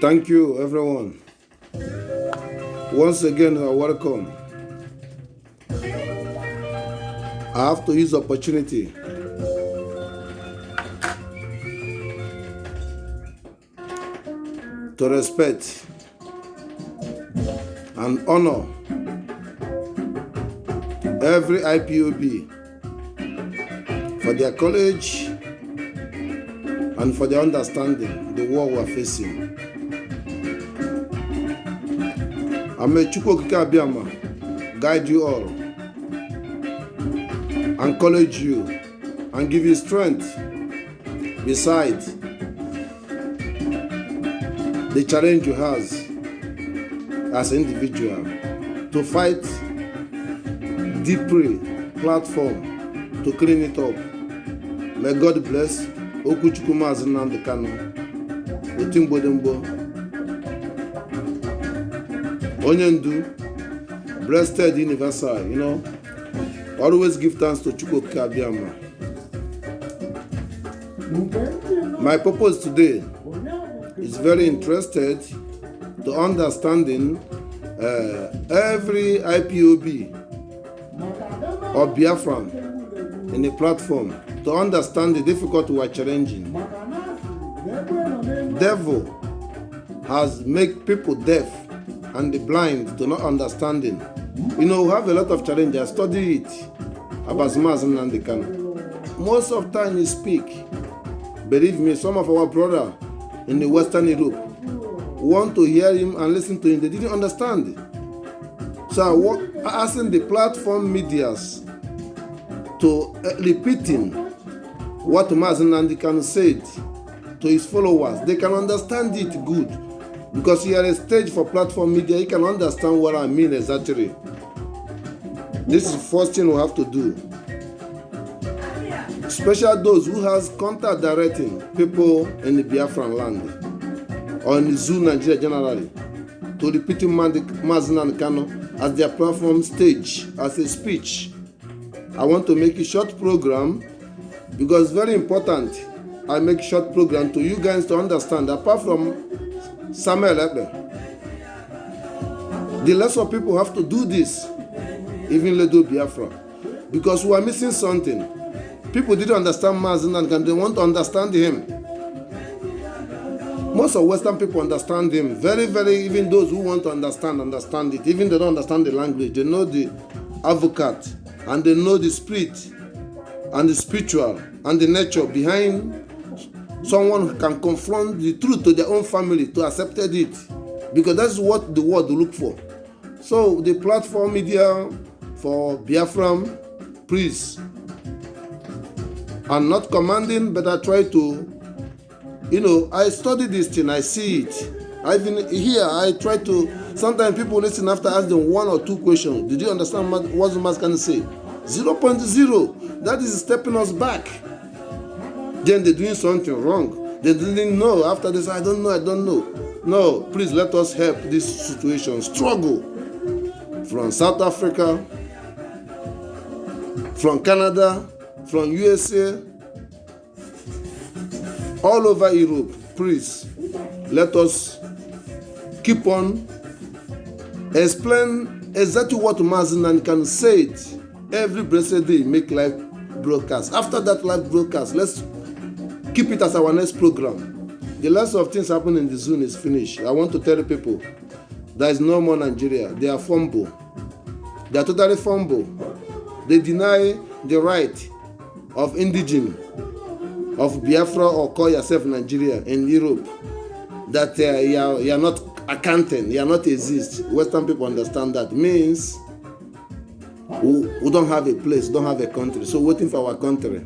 Thank you, everyone. Once again, you are welcome. I have to use opportunity to respect and honor every IPOB for their courage and for their understanding the war we are facing. I may Chukwu Okike Abiama guide you all, encourage you, and give you strength beside the challenge you have as an individual to fight the platform to clean it up. May God bless Okuchukwu Mazi Nnamdi Kanu, Otimgbodembo, Onyendu, Breasted Universal, always give thanks to Chukwu Okike Abiama. My purpose today is very interested to understanding every IPOB or Biafran in a platform to understand the difficulty we are challenging. Devil has made people deaf and the blind to not understanding. We have a lot of challenges. I study it about Mazi Nnamdi Kanu. Most of the time you speak, believe me, some of our brothers in the Western Europe want to hear him and listen to him. They didn't understand it. So I'm asking the platform medias to repeating what Mazi Nnamdi Kanu said to his followers. They can understand it good because he had a stage for platform media. He can understand what I mean exactly. This is the first thing we have to do. Especially those who has contact directing people in the Biafran land or in the Zoo Nigeria generally to repeating Mazi Nnamdi Kanu as their platform stage, as a speech. I want to make a short program because it's very important I make short program to you guys to understand. Apart from Samuel Ekpe, the less of people have to do this, even Ledo Biafra, because we are missing something. People didn't understand Mazi Nnamdi Kanu, they want to understand him. Most of Western people understand him very, very, even those who want to understand it. Even they don't understand the language, they know the advocate and they know the spirit and the spiritual and the nature behind someone who can confront the truth to their own family to accept it, because that's what the world look for. So the platform media for Biafran, please, I'm not commanding, but I try to, I study this thing, I see it. I try to, sometimes people listen after ask them one or two questions. Did you understand what the Mazi can say? 0.0. That is stepping us back. Then they're doing something wrong. They didn't know. After this, I don't know. No, please let us help this situation. Struggle from South Africa, from Canada, from USA, all over Europe. Please, let us keep on explain exactly what Mazi Nnamdi Kanu said every blessed day, make live broadcast. After that live broadcast, let's keep it as our next program. The last of things happen in the zone is finished. I want to tell the people, there is no more Nigeria. They are fumble. They are totally fumble. They deny the right of indigenous, of Biafra, or call yourself Nigeria in Europe, that you are not accounting, you are not exist. Western people understand that. Means we don't have a place, don't have a country, so waiting for our country.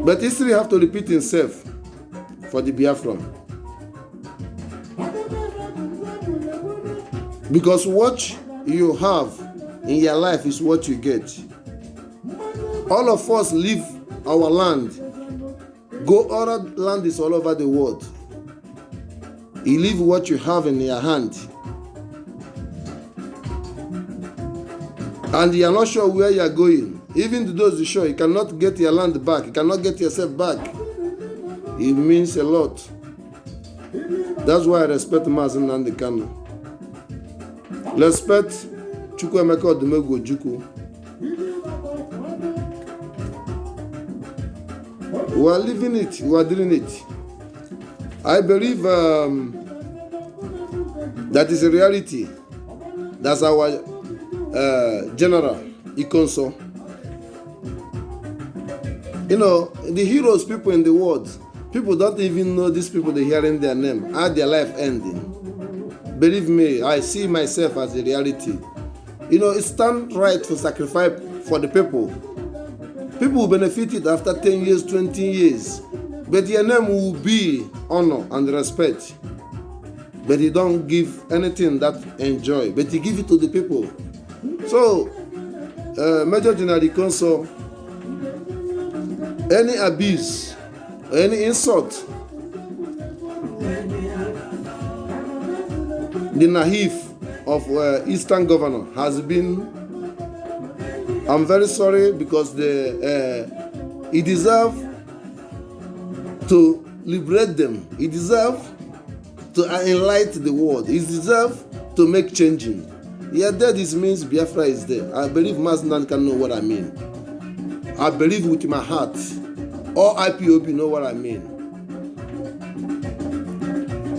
But history have to repeat itself for the Biafran. Because what you have in your life is what you get. All of us leave our land, go other lands all over the world. You leave what you have in your hand. and you are not sure where you are going, even to those who are sure, you cannot get your land back, you cannot get yourself back, it means a lot. That's why I respect Mazi Nnamdi Kanu. Respect Chukwuemeka Odumegwu Ojukwu. We are living it, we are doing it. I believe that is a reality. That's our General Ikonso. You know, the heroes people in the world, people don't even know these people, they hearing their name, how their life ending. Believe me, I see myself as a reality. You know, it's stand right to sacrifice for the people. People will benefit it after 10 years, 20 years. But your name will be honor and respect. But you don't give anything that enjoy, but you give it to the people. So, Major General Ikonso, any abuse, any insult, the naive of Eastern Governor has been, I'm very sorry, because he deserves to liberate them. He deserves to enlighten the world. He deserves to make changing. Yeah, that is means Biafra is there. I believe Mazi Nnamdi Kanu know what I mean. I believe with my heart. All IPOB know what I mean.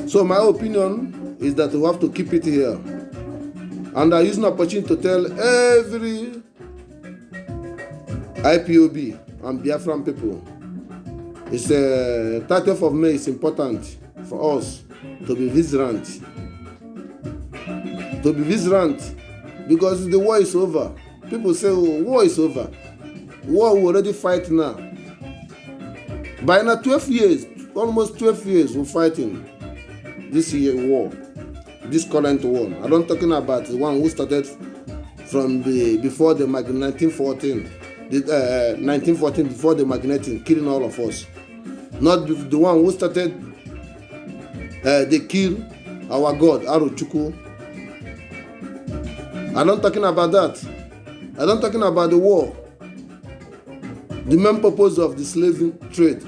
So my opinion is that we have to keep it here. And I use an opportunity to tell every IPOB and Biafran people, it's 30th of May is important for us to be vigilant. To be vigilant, because the war is over. People say, oh, war is over. War we already fight now. By now 12 years, almost 12 years we're fighting this year war, this current war. I'm not talking about the one who started from before the 1914, 1914 before the Magnetic killing all of us. Not the one who started they kill our God, Arochukwu. I'm not talking about that. I'm not talking about the war. The main purpose of the slave trade,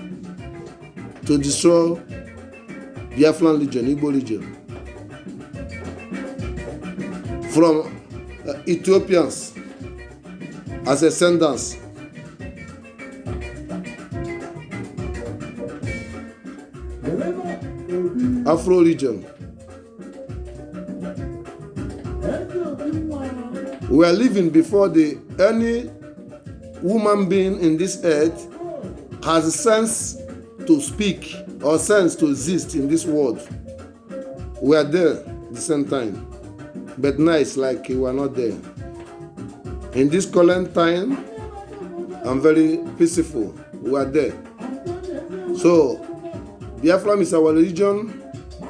to destroy Biafran region, Igbo region. From Ethiopians as ascendants. Afro region. We are living before any woman being in this earth has a sense to speak or sense to exist in this world. We are there at the same time, but now it's like we are not there. In this current time, I'm very peaceful. We are there. So, Biafra is our religion,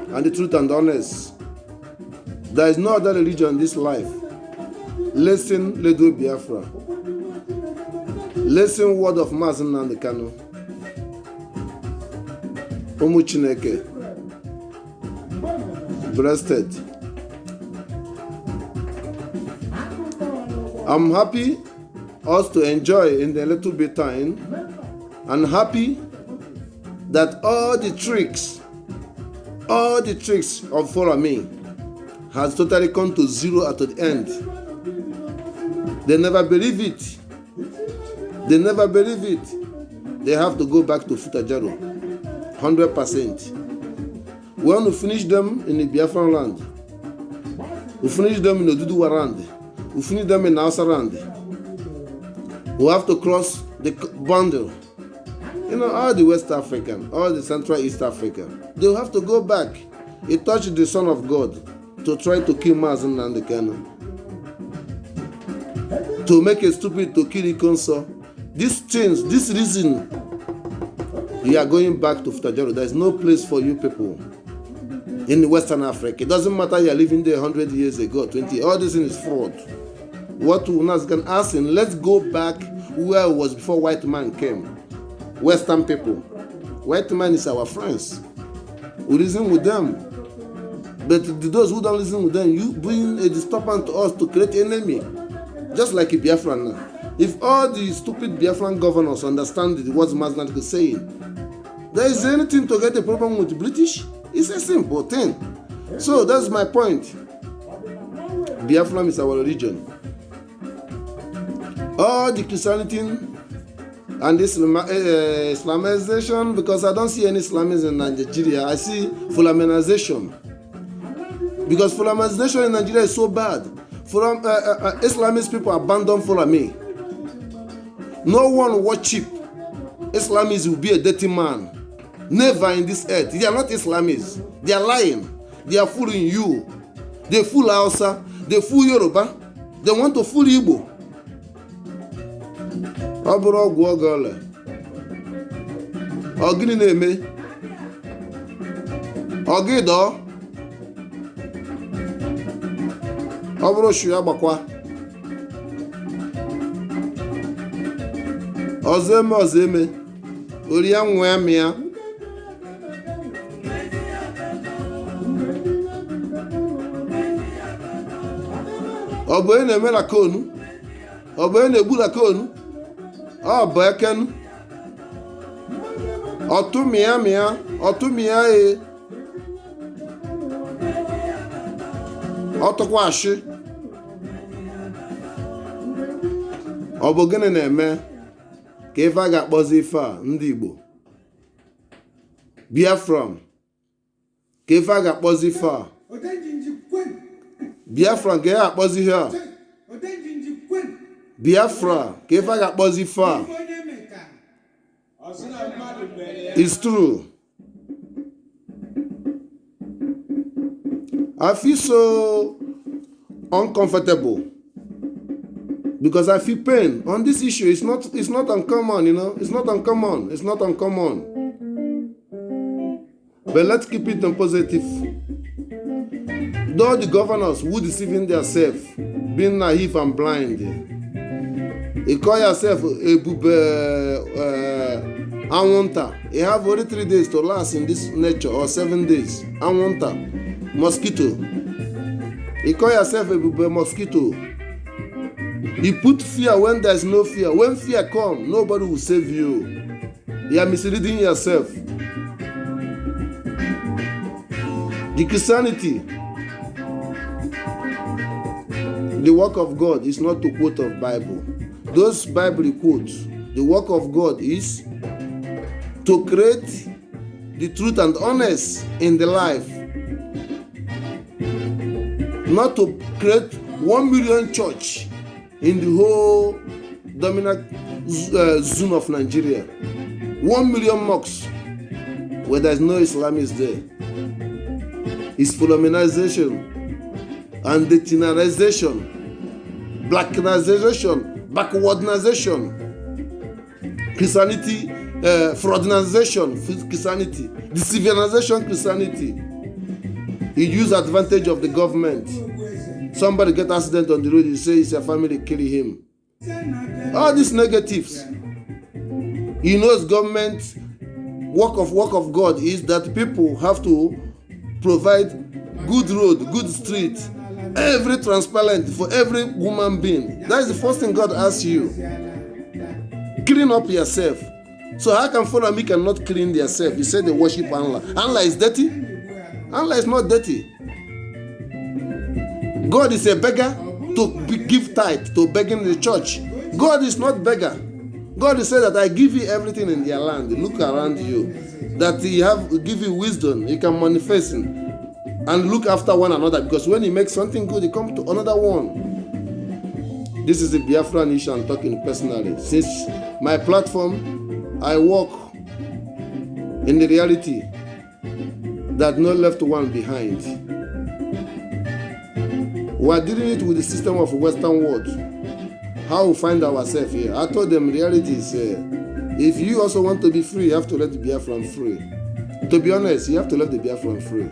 and the truth and the honest. There is no other religion in this life. Listen, Ledo Biafra. Listen, word of Mazi Nnamdi Kanu. Omu Chineke. Breasted. I'm happy us to enjoy in the little bit time, and happy that all the tricks of Follow Me has totally come to zero at the end. They never believe it. They never believe it. They have to go back to Futajaro, 100%. We want to finish them in the Biafran land. We finish them in the Oduduwa land. We finish them in Hausa land. We have to cross the boundary. You know, all the West African, all the Central East Africa, they will have to go back. He touched the Son of God to try to kill Mazi Nnamdi Kanu. To make a stupid to kill Ikonso. This change, this reason, you are going back to Futajaro. There is no place for you people in Western Africa. It doesn't matter you are living there 100 years ago, 20. All this is fraud. What we can ask him, let's go back where it was before white man came. Western people. White man is our friends. We reason with them. But those who don't listen with them, you bring a disturbance to us to create enemy. just like a Biafran now. If all the stupid Biafran governors understand what Mazi is saying, there is anything to get a problem with the British? It's a simple thing. So that's my point. Biafran is our religion. All the Christianity and this Islamization, because I don't see any Islamism in Nigeria, I see Fulaminization. Because Fulamization in Nigeria is so bad. Islamist people abandon Fulani. No one worship Islamists will be a dirty man. Never in this earth. They are not Islamists. They are lying. They are fooling you. They fool Hausa. They fool Yoruba. They want to fool Igbo. Ọ bụrụ ọgwụ oge ole. Ọ gịnị na-eme? Ọ gị dọọ? Ọ bụrụ shu ya gbakwa. Ọzọ eme. Ori ya nwa ya mịa. Ọ bụ onye na-eme na konu? Ọ bụ onye na-egbu na konu? Ọ bụ ekenu. Ọtụmịa e. Ọtụkwa ashị. Ọ bụ gịnị na-eme ka ife a ga-akpọzi ife a ndị Igbo? Biafran. Ka ife a ga-akpọzi ife a? Biafran ka a ga-akpọzi ihe a? Biafra ka ife a ga-akpọzi ife a? It's true. I feel so uncomfortable because I feel pain on this issue. It's not uncommon, you know. It's not uncommon. But let's keep it positive. Though the governors who deceiving themselves, being naive and blind, you call yourself a Anwanta. You have only 3 days to last in this nature, or 7 days. Anwanta, mosquito. You call yourself a mosquito. You put fear when there is no fear. When fear comes, nobody will save you. You are misleading yourself. The Christianity, the work of God is not to quote of Bible. Those Bible quotes, the work of God is to create the truth and honest in the life. Not to create 1 million church in the whole dominant zone of Nigeria. 1 million mosques where there is no Islamists there. It's Fulaminization and detinization, blackinization, backwardization, Christianity, fraudinization, Christianity, decivilization, Christianity. He use advantage of the government. Somebody get accident on the road, you say it's your family killing him. All these negatives. He knows government work of God is that people have to provide good road, good street, every transparent for every human being. That is the first thing God asks you. Clean up yourself. So how can Fulani cannot clean themselves? You say they worship Allah. Allah is dirty? Allah is not dirty. God is a beggar to give tithe, to begging the church. God is not beggar. God is saying that I give you everything in their land. Look around you. That He give you wisdom. You can manifest and look after one another. Because when He makes something good, He comes to another one. This is the Biafran issue I'm talking personally. Since my platform, I work in the reality that no left one behind. We are dealing it with the system of Western world. How we find ourselves here. I told them reality is if you also want to be free, you have to let the Biafran free. To be honest, you have to let the Biafran free.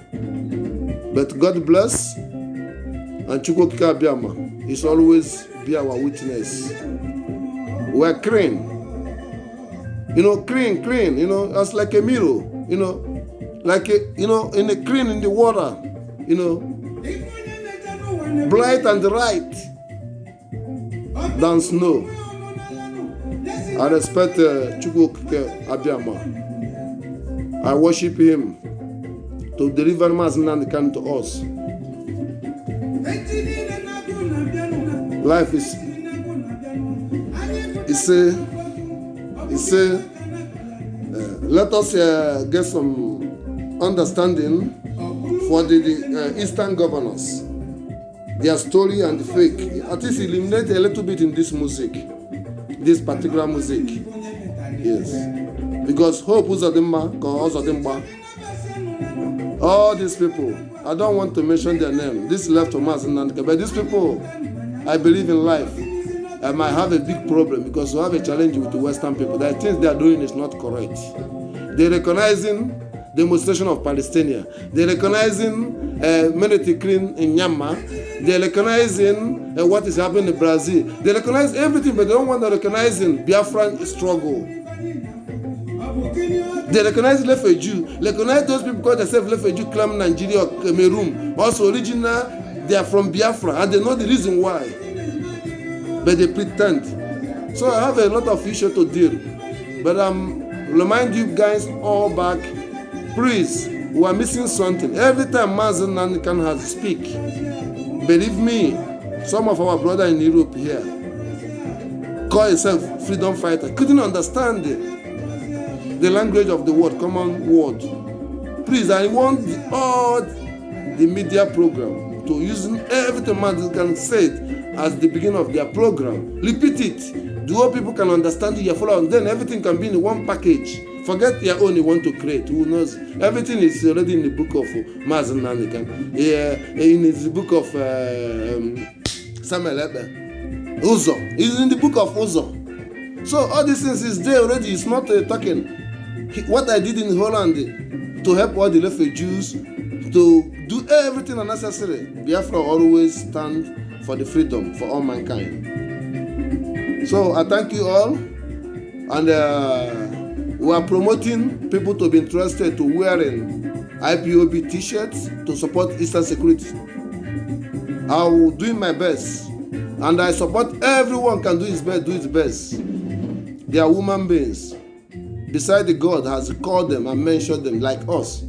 But God bless, and Chukwuka Biama is always be our witness. We are clean. Clean, it's like a mirror, like in a clean in the water, bright and right. than snow. I respect Chukwuokike Abiama. I worship him to deliver Mazi Nnamdi Kanu to us. Life is, let us get some understanding for the Eastern governors, their story and the fake. At least eliminate a little bit in this music, this particular music. Yes. Because Hope Uzodimma, all these people, I don't want to mention their name. This left to Mazi Nnamdi, but these people, I believe in life. I might have a big problem because we have a challenge with the Western people. The things they are doing is not correct. They're recognizing demonstration of Palestinians. They're recognizing military clean in Myanmar. They're recognizing what is happening in Brazil. They recognize everything, but they don't want to recognize Biafran struggle. They recognize refugee. Recognize those people call themselves refugee, claim Nigeria or Cameroon. Also original, they are from Biafra, and they know the reason why. But they pretend. So I have a lot of issues to deal. But remind you guys all back, please, we are missing something. Every time Mazi Nnamdi Kanu has to speak, believe me, some of our brothers in Europe here call himself freedom fighter, couldn't understand the language of the word, common word. Please, I want all the media program to use everything Mazi can say as the beginning of their program. Repeat it. The whole people can understand it, you follow, and then everything can be in one package. Forget your own you want to create. Who knows? Everything is already in the book of Mazi Nnamdi Kanu. In the book of Samuel Ebe. Uzo. It's in the book of Uzo. So all these things is there already. It's not talking. What I did in Holland to help all the refugees, to do everything unnecessary. Biafra always stand for the freedom for all mankind. So I thank you all, and we are promoting people to be interested to wearing IPOB t-shirts to support Eastern security. I will do my best, and I support everyone can do his best, do his best. They are human beings. Besides, the God has called them and mentioned them like us.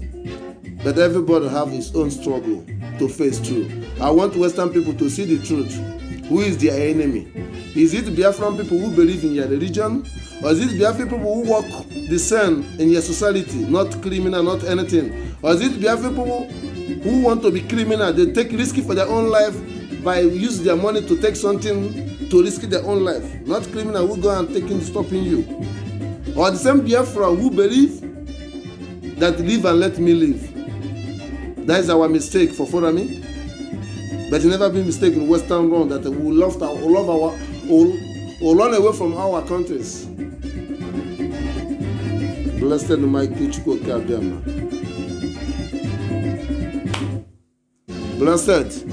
But everybody have his own struggle to face through. I want Western people to see the truth. Who is their enemy? Is it Biafran people who believe in your religion? Or is it Biafran people who walk the same in your society, not criminal, not anything? Or is it Biafran people who want to be criminal? They take risky for their own life by using their money to take something to risk their own life. Not criminal who go and stopping you. Or the same Biafra who believe that live and let me live. That is our mistake for Forami. But it never been mistake in Western world that we run away from our countries. Blessed Mighty Chukwuokike Abiama. Blessed.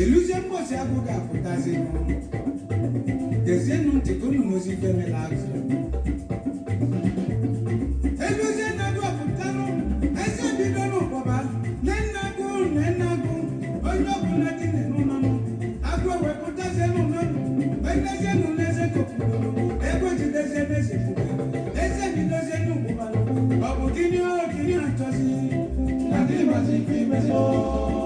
Illusion was a good appetizing. The Zen to go to Mosey family lives. Illusion I go up to town. I said, you don't know, Papa. Then I go. I'm not nothing in no. I go where potassium. When they say no, let's go. Every day they say, they say, you don't say no. But what can you answer? Nothing was in female.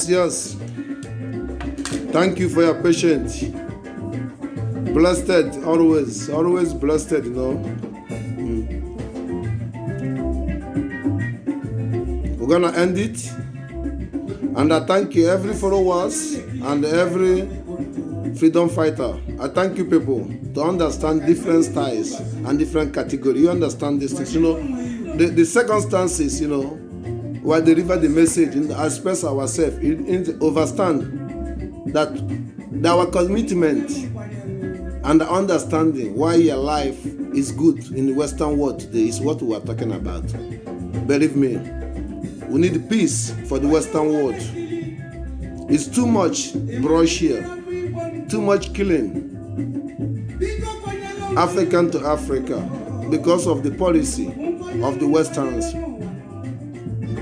Yes. Thank you for your patience. Blessed, always blessed, you know. We're gonna end it. And I thank you, every followers and every freedom fighter. I thank you, people, to understand different styles and different categories. You understand these things, you know. The circumstances, you know, where deliver the message and express ourselves, understand that our commitment and understanding why your life is good in the Western world today is what we are talking about. Believe me, we need peace for the Western world. It's too much brush here, too much killing, African to Africa, because of the policy of the Westerns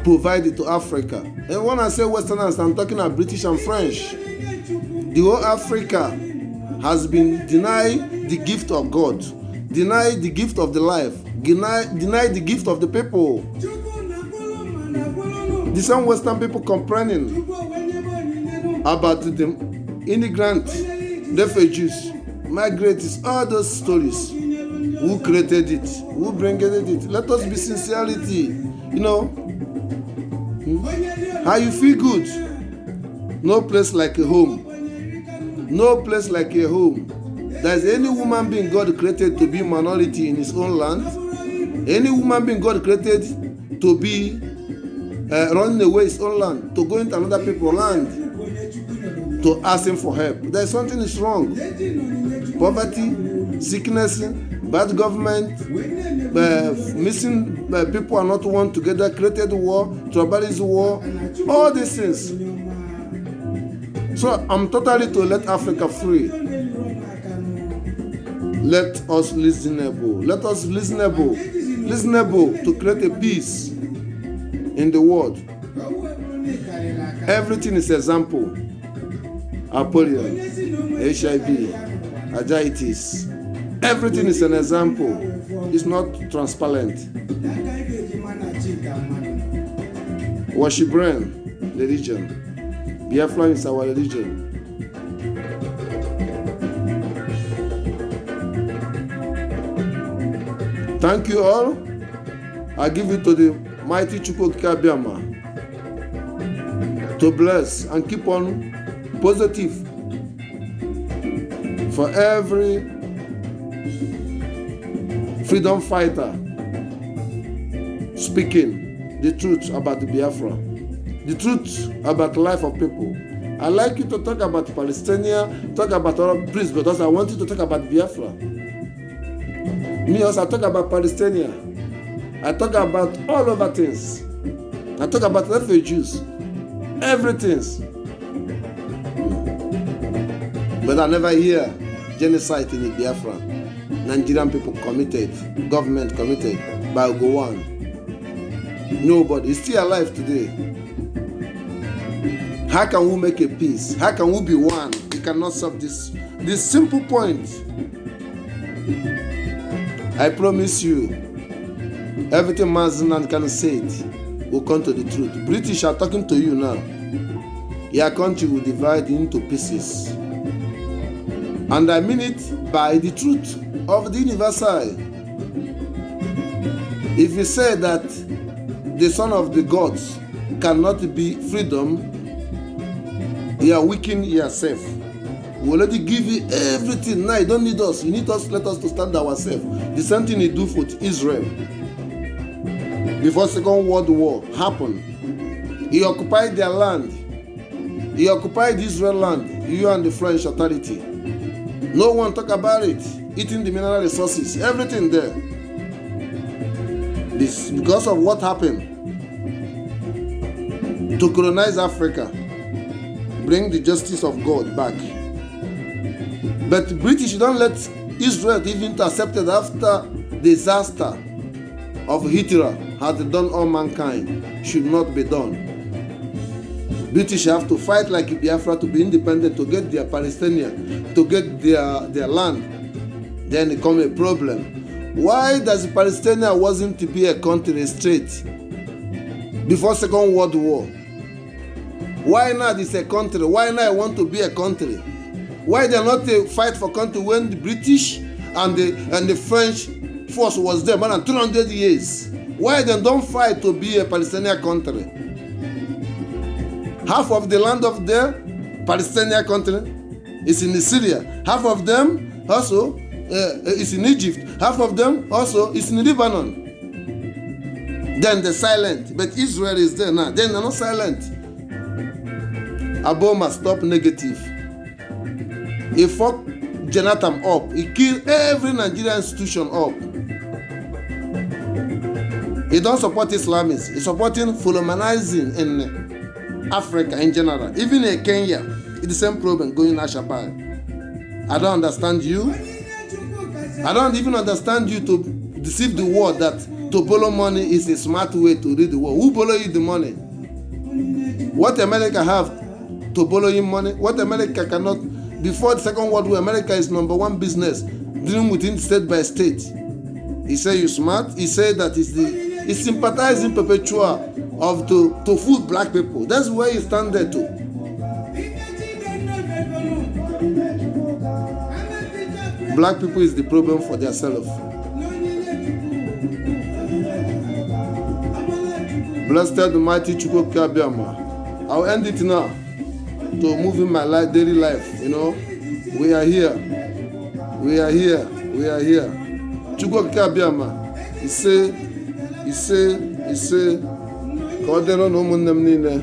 provided to Africa. And when I say Westerners, I'm talking about British and French. The whole Africa has been denied the gift of God, denied the gift of the life, denied the gift of the people. The some Western people complaining about the immigrant, refugees, migrants, all those stories. Who created it? Who brought it? Let us be sincerity, you know. How you feel good? No place like a home. No place like a home. There's any human being God created to be minority in his own land. Any human being God created to be running away his own land, to go into another people's land, to ask him for help. There's something is wrong. Poverty, sickness, bad government, missing people are not one together, created war, tribalism war, all these things. So I'm totally to let Africa free. Let us listenable. Let us listenable to create a peace in the world. Everything is example. Apollyon, HIV, arthritis. Everything is an example. It's not transparent. Worship brand religion. Biafra is our religion. Thank you all. I give it to the mighty Chukwuokike Abiama to bless and keep on positive for every freedom fighter speaking the truth about Biafra, the truth about the life of people. I like you to talk about Palestinian, talk about other priests, but also I want you to talk about Biafra. Me also, I talk about Palestinian. I talk about all other things. I talk about refugees, everything. But I never hear genocide in Biafra. Nigerian people committed, government committed by Gowon. Nobody is still alive today. How can we make a peace? How can we be one? We cannot solve this simple point. I promise you, everything Mazinan can say it will come to the truth. British are talking to you now. Your country will divide into pieces. And I mean it by the truth of the universal. If you say that the son of the gods cannot be freedom, you are weakening yourself. We already give you everything. Now you don't need us. You need us, let us to stand ourselves. The same thing he do for Israel. Before Second World War happened, he occupied their land. He occupied Israel land, you and the French authority. No one talk about it. Eating the mineral resources, everything there. This because of what happened to colonize Africa, bring the justice of God back. But the British don't let Israel even accept it after disaster of Hitler had done all mankind should not be done. British have to fight like Biafra to be independent, to get their Palestinian, to get their land. Then it come a problem. Why does Palestine wasn't to be a country straight before Second World War? Why not is a country? Why not want to be a country? Why they not fight for country when the British and the French force was there more than 200 years? Why they don't fight to be a Palestinian country? Half of the land of the Palestinian country is in Syria. Half of them also is in Egypt. Half of them also is in Lebanon. Then they're silent. But Israel is there now. Then they're not silent. Aboma stop negative. He fucked Jonathan up. He killed every Nigerian institution up. He don't support Islamists. He's supporting Fulomanizing in Africa in general. Even in Kenya, it's the same problem going Al-Shabaab. I don't understand you. I don't even understand you to deceive the world that to borrow money is a smart way to read the world. Who borrow you the money? What America have to borrow you money? What America cannot? Before the Second World War, America is #1 business dealing with it state by state. He say you smart. He say that it's sympathizing perpetual of to fool black people. That's where you stand there too. Black people is the problem for themselves. Blessed the mighty Chukwuokike Abiama. I'll end it now to move in my life, daily life. You know, we are here. We are here. We are here. Chukwuokike Abiama. He say, ka ọ dịrị na ụmụnne m niile